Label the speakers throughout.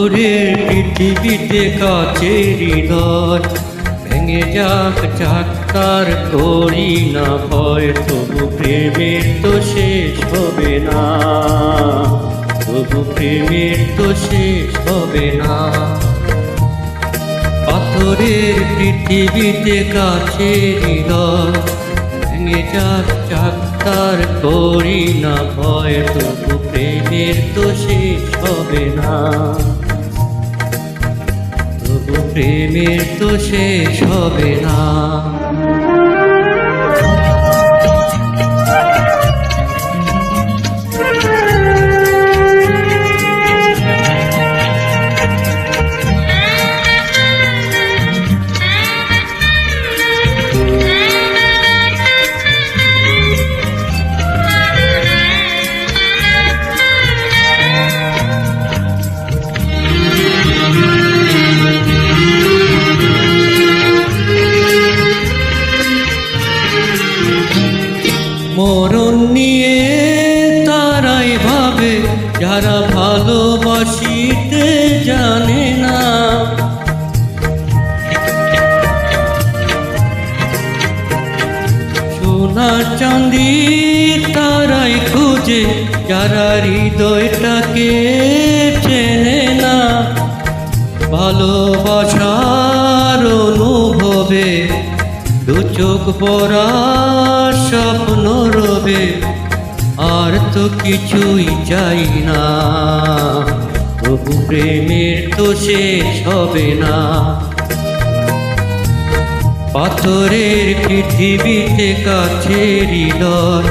Speaker 1: পাথরের পৃথিবীতে কাচের হৃদয় ভেঙে যাক যাক তার করি না ভয়, তবু প্রেমের তো শেষ হবে না, তবু প্রেমের তো শেষ হবে না। পাথরের পৃথিবীতে কাচের হৃদয় ভেঙে যাক যাক তার করি না ভয়, তবু প্রেমের তো শেষ হবে না, তবু প্রেমের তো শেষ হবে না। মরণ নিয়ে তারাই ভাবে যারা ভালোবাসিতে জানে না, সোনা চাঁদি তারাই খুঁজে যারা হৃদয়টাকে চেনে না। ভালোবাসার অনুভবে দু চোখ ভরা স্বপ্ন রবে, আর তো কিছুই চাই না, তবু প্রেমের তো শেষ হবে না। পাথরের পৃথিবীতে কাছের হৃদয়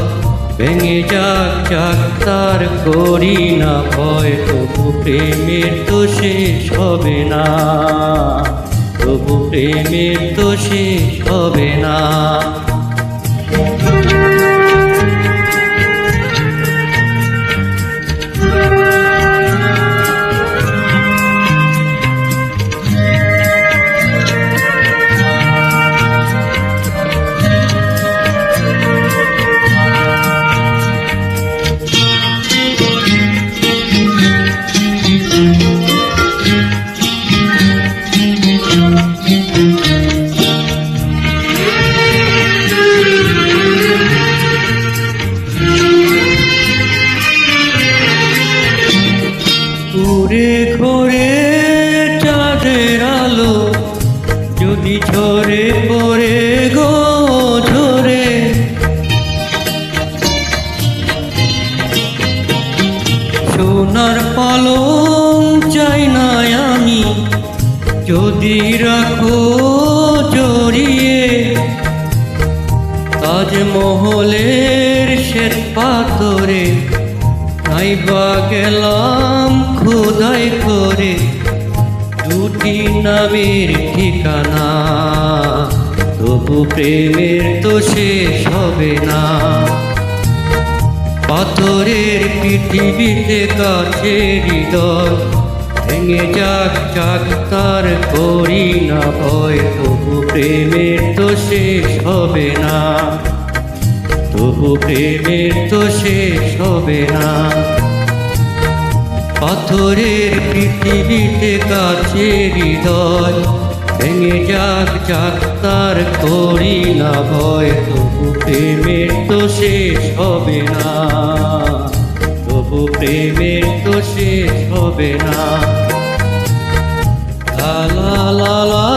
Speaker 1: ভেঙে যাক যাক তার করি না ভয়, তবু প্রেমের তো শেষ হবে না, তবু প্রেমের তো শেষ হবে না। ঘুরে ঘুরে চাঁদের আলো যদি ঝরে পড়ে গো ঝরে, সোনার পালং চাই না আমি যদি রাখো জড়িয়ে, তাজমহলের শ্বেত পাথরে নাইবা গেলাম খোদাই করে দুটি নামের ঠিকানা, তবু প্রেমের তো শেষ হবে না। পাথরের পৃথিবীতে কাছের হৃদয় ভেঙে যাক যাক তার করি না ভয়, তবু প্রেমের তো শেষ হবে না, তবু প্রেমের তো শেষ হবে না। পাথরের পৃথিবীতে কাছের হৃদয় ভেঙে যাক যাক তার করি না ভয়, তবু প্রেমের তো শেষ হবে না, তবু প্রেমের তো শেষ হবে না। লা লা লা লা